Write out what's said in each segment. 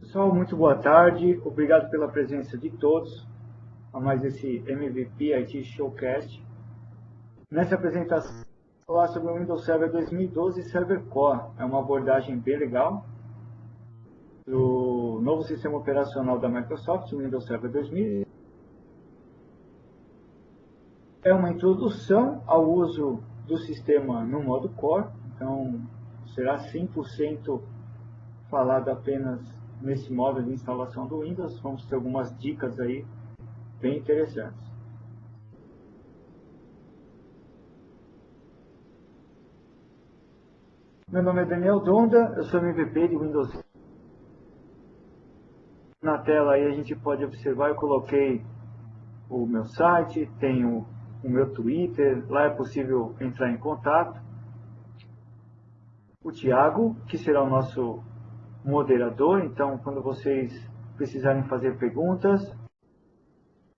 Pessoal, muito boa tarde. Obrigado pela presença de todos a mais esse MVP IT Showcast. Nessa apresentação, vou falar sobre o Windows Server 2012 Server Core. É uma abordagem bem legal do novo sistema operacional da Microsoft, o Windows Server 2000. É uma introdução ao uso do sistema no modo Core, então será 100% falado apenas nesse modo de instalação do Windows. Vamos ter algumas dicas aí bem interessantes. Meu nome é Daniel Donda, eu sou MVP de Windows. Na tela aí a gente pode observar, eu coloquei o meu site, tenho o meu Twitter, lá é possível entrar em contato. O Thiago, que será o nosso moderador, então quando vocês precisarem fazer perguntas,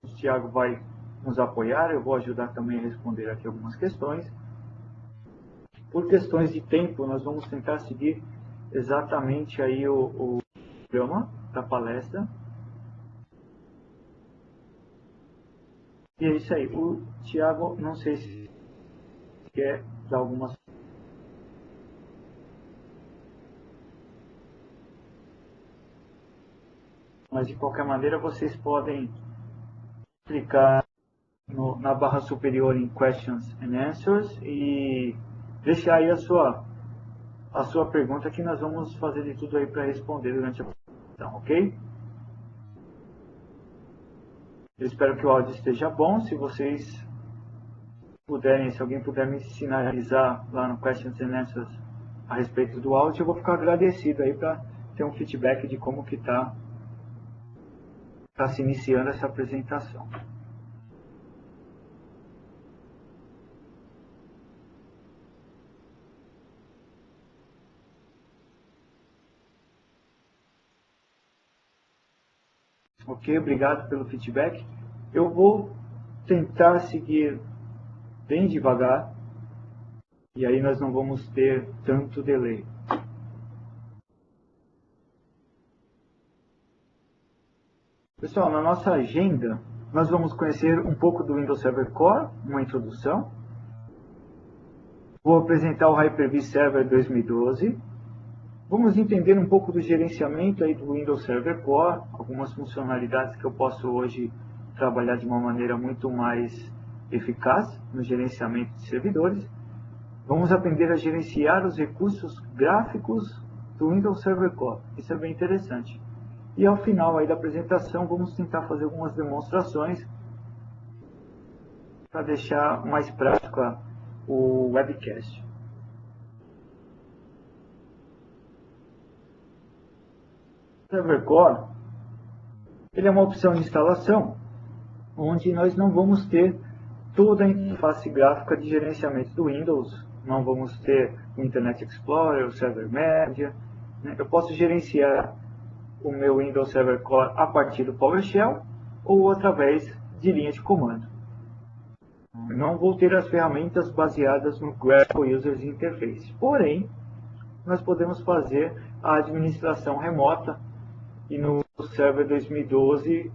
o Thiago vai nos apoiar, eu vou ajudar também a responder aqui algumas questões. Por questões de tempo, nós vamos tentar seguir exatamente aí o programa da palestra. E é isso aí. O Thiago, não sei se quer dar algumas... Mas de qualquer maneira vocês podem clicar na barra superior em Questions and Answers e deixar aí a sua pergunta, que nós vamos fazer de tudo aí para responder durante a apresentação, ok? Eu espero que o áudio esteja bom. Se vocês puderem, se alguém puder me sinalizar lá no Questions and Answers a respeito do áudio, eu vou ficar agradecido aí para ter um feedback de como que está se iniciando essa apresentação. Ok, obrigado pelo feedback. Eu vou tentar seguir bem devagar e aí nós não vamos ter tanto delay. Pessoal, na nossa agenda, nós vamos conhecer um pouco do Windows Server Core, uma introdução. Vou apresentar o Hyper-V Server 2012. Vamos entender um pouco do gerenciamento aí do Windows Server Core, algumas funcionalidades que eu posso hoje trabalhar de uma maneira muito mais eficaz no gerenciamento de servidores. Vamos aprender a gerenciar os recursos gráficos do Windows Server Core. Isso é bem interessante. E ao final aí da apresentação, vamos tentar fazer algumas demonstrações para deixar mais prático o webcast. O Server Core, ele é uma opção de instalação onde nós não vamos ter toda a interface gráfica de gerenciamento do Windows. Não vamos ter o Internet Explorer, o Server Media. Eu posso gerenciar o meu Windows Server Core a partir do PowerShell ou através de linha de comando. Não vou ter as ferramentas baseadas no Graphical User Interface. Porém, nós podemos fazer a administração remota e no Server 2012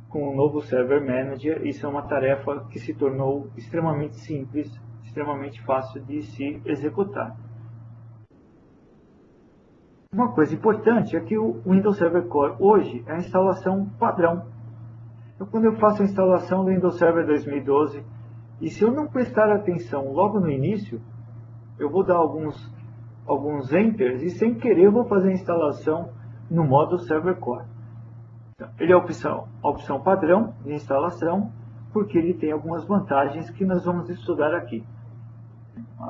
com o novo Server Manager. Isso é uma tarefa que se tornou extremamente simples, extremamente fácil de se executar. Uma coisa importante é que o Windows Server Core hoje é a instalação padrão. Então, quando eu faço a instalação do Windows Server 2012, e se eu não prestar atenção logo no início, eu vou dar alguns enters e sem querer eu vou fazer a instalação no modo Server Core. Então, ele é a opção padrão de instalação, porque ele tem algumas vantagens que nós vamos estudar aqui.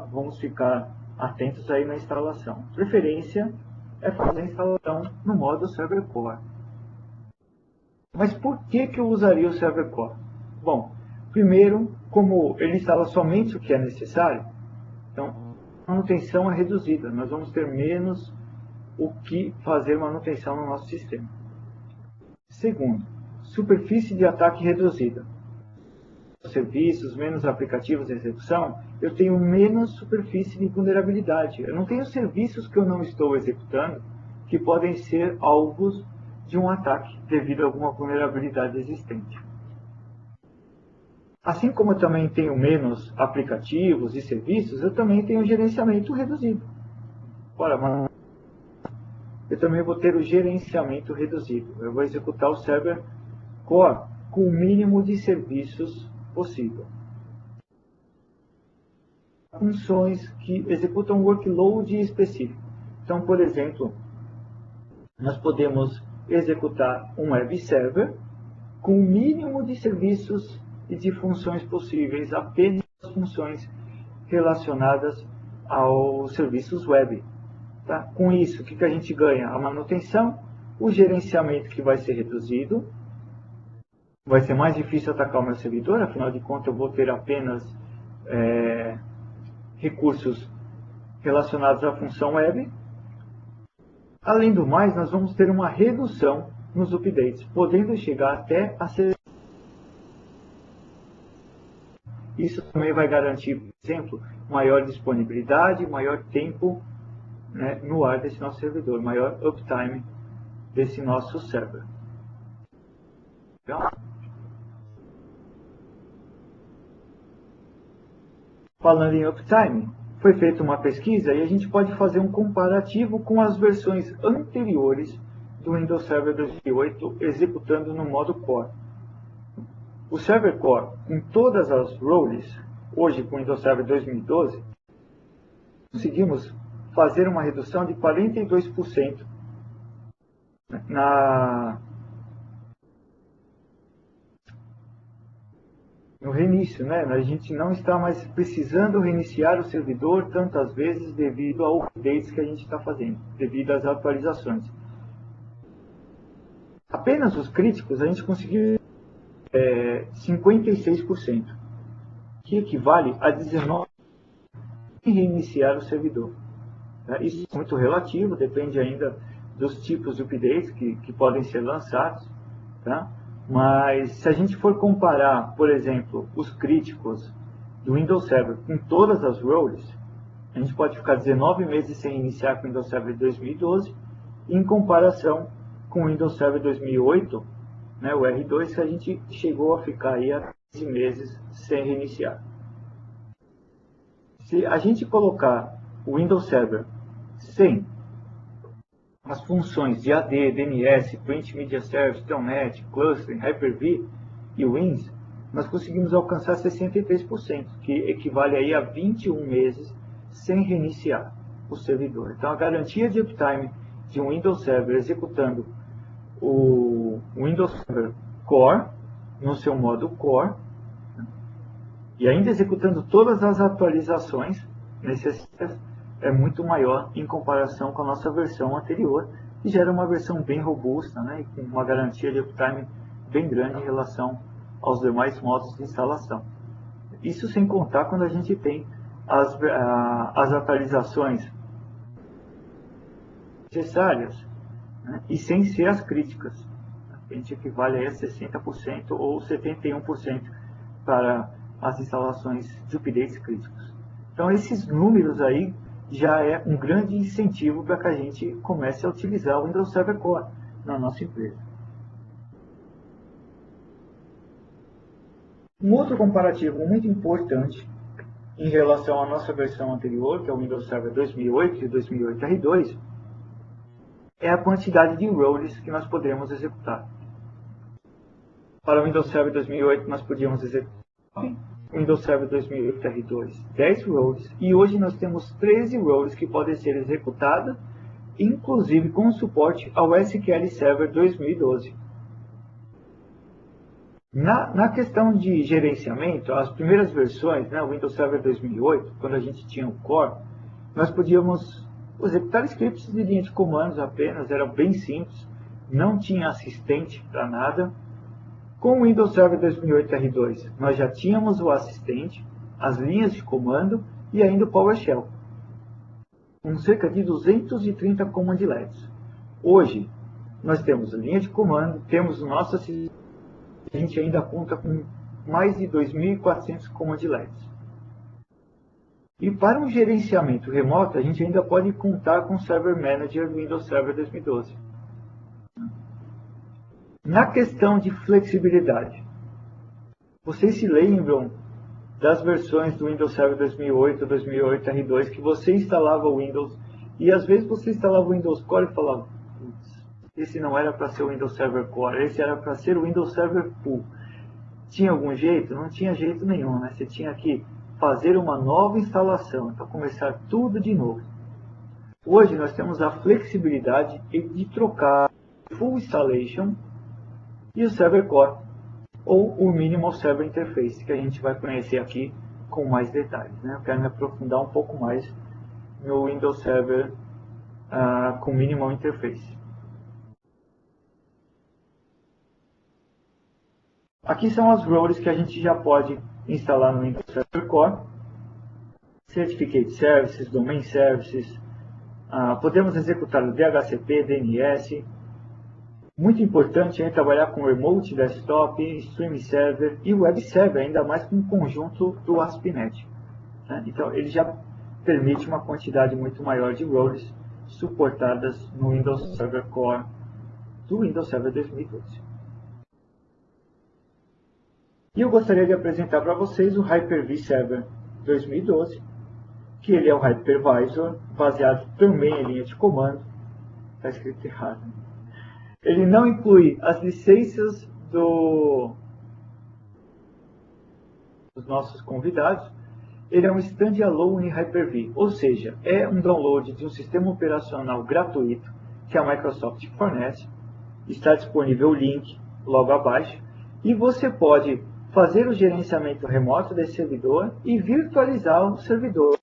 Vamos ficar atentos aí na instalação. Preferência é fazer a instalação no modo Server Core. Mas por que eu usaria o Server Core? Bom, primeiro, como ele instala somente o que é necessário, então a manutenção é reduzida. Nós vamos ter menos o que fazer manutenção no nosso sistema. Segundo, superfície de ataque reduzida. Serviços, menos aplicativos de execução, eu tenho menos superfície de vulnerabilidade. Eu não tenho serviços que eu não estou executando que podem ser alvos de um ataque devido a alguma vulnerabilidade existente. Assim como eu também tenho menos aplicativos e serviços, eu também tenho gerenciamento reduzido. Ora, mas eu também vou ter o gerenciamento reduzido. Eu vou executar o server core com o mínimo de serviços possível. Funções que executam um workload específico. Então, por exemplo, nós podemos executar um web server com o mínimo de serviços e de funções possíveis, apenas funções relacionadas aos serviços web. Tá? Com isso, o que a gente ganha? A manutenção, o gerenciamento que vai ser reduzido, vai ser mais difícil atacar o meu servidor, afinal de contas eu vou ter apenas recursos relacionados à função web. Além do mais, nós vamos ter uma redução nos updates, podendo chegar até a ser... Isso também vai garantir, por exemplo, maior disponibilidade, maior tempo, né, no ar desse nosso servidor, maior uptime desse nosso server. Então, falando em uptime, foi feita uma pesquisa e a gente pode fazer um comparativo com as versões anteriores do Windows Server 2008 executando no modo Core. O Server Core, com todas as roles, hoje com o Windows Server 2012, conseguimos fazer uma redução de 42% no reinício, né? A gente não está mais precisando reiniciar o servidor tantas vezes devido ao updates que a gente está fazendo, devido às atualizações. Apenas os críticos a gente conseguiu 56%, que equivale a 19% em reiniciar o servidor. Isso é muito relativo, depende ainda dos tipos de updates que podem ser lançados. Tá? Mas se a gente for comparar, por exemplo, os críticos do Windows Server com todas as roles, a gente pode ficar 19 meses sem iniciar com o Windows Server 2012, em comparação com o Windows Server 2008, né, o R2, que a gente chegou a ficar aí há 15 meses sem reiniciar. Se a gente colocar o Windows Server sem as funções de AD, DNS, Print Media Service, Telnet, Clustering, Hyper-V e Wins, nós conseguimos alcançar 63%, que equivale aí a 21 meses sem reiniciar o servidor. Então, a garantia de uptime de um Windows Server executando o Windows Server Core, no seu modo Core, e ainda executando todas as atualizações necessárias, é muito maior em comparação com a nossa versão anterior, que já era uma versão bem robusta, né, e com uma garantia de uptime bem grande em relação aos demais modos de instalação. Isso sem contar quando a gente tem as atualizações necessárias, né, e sem ser as críticas. A gente equivale a 60% ou 71% para as instalações de updates críticos. Então esses números aí já é um grande incentivo para que a gente comece a utilizar o Windows Server Core na nossa empresa. Um outro comparativo muito importante em relação à nossa versão anterior, que é o Windows Server 2008 e 2008 R2, é a quantidade de roles que nós podemos executar. Para o Windows Server 2008 nós podíamos executar Windows Server 2008 R2 10 roles, e hoje nós temos 13 roles que podem ser executadas, inclusive com suporte ao SQL Server 2012. Na questão de gerenciamento, as primeiras versões, né, o Windows Server 2008, quando a gente tinha o Core, nós podíamos executar scripts de linha de comandos apenas, era bem simples, não tinha assistente para nada. Com o Windows Server 2008 R2, nós já tínhamos o assistente, as linhas de comando e ainda o PowerShell, com cerca de 230 commandlets. Hoje, nós temos a linha de comando, temos o nosso assistente, a gente ainda conta com mais de 2.400 commandlets. E para um gerenciamento remoto, a gente ainda pode contar com o Server Manager do Windows Server 2012. Na questão de flexibilidade, vocês se lembram das versões do Windows Server 2008, 2008 R2, que você instalava o Windows e às vezes você instalava o Windows Core e falava, esse não era para ser o Windows Server Core, esse era para ser o Windows Server Full. Tinha algum jeito? Não tinha jeito nenhum, né? Você tinha que fazer uma nova instalação, para começar tudo de novo. Hoje nós temos a flexibilidade de trocar o Full Installation e o Server Core, ou o Minimal Server Interface, que a gente vai conhecer aqui com mais detalhes, né? Eu quero me aprofundar um pouco mais no Windows Server com Minimal Interface. Aqui são as roles que a gente já pode instalar no Windows Server Core. Certificate Services, Domain Services, podemos executar o DHCP, DNS. Muito importante é trabalhar com Remote Desktop, Stream Server e Web Server, ainda mais com o conjunto do ASP.NET. Né? Então, ele já permite uma quantidade muito maior de roles suportadas no Windows Server Core do Windows Server 2012. E eu gostaria de apresentar para vocês o Hyper-V Server 2012, que ele é o Hypervisor, baseado também em linha de comando. Está escrito errado. Ele não inclui as licenças dos nossos convidados. Ele é um standalone Hyper-V, ou seja, é um download de um sistema operacional gratuito que a Microsoft fornece. Está disponível o link logo abaixo. E você pode fazer o gerenciamento remoto desse servidor e virtualizar o servidor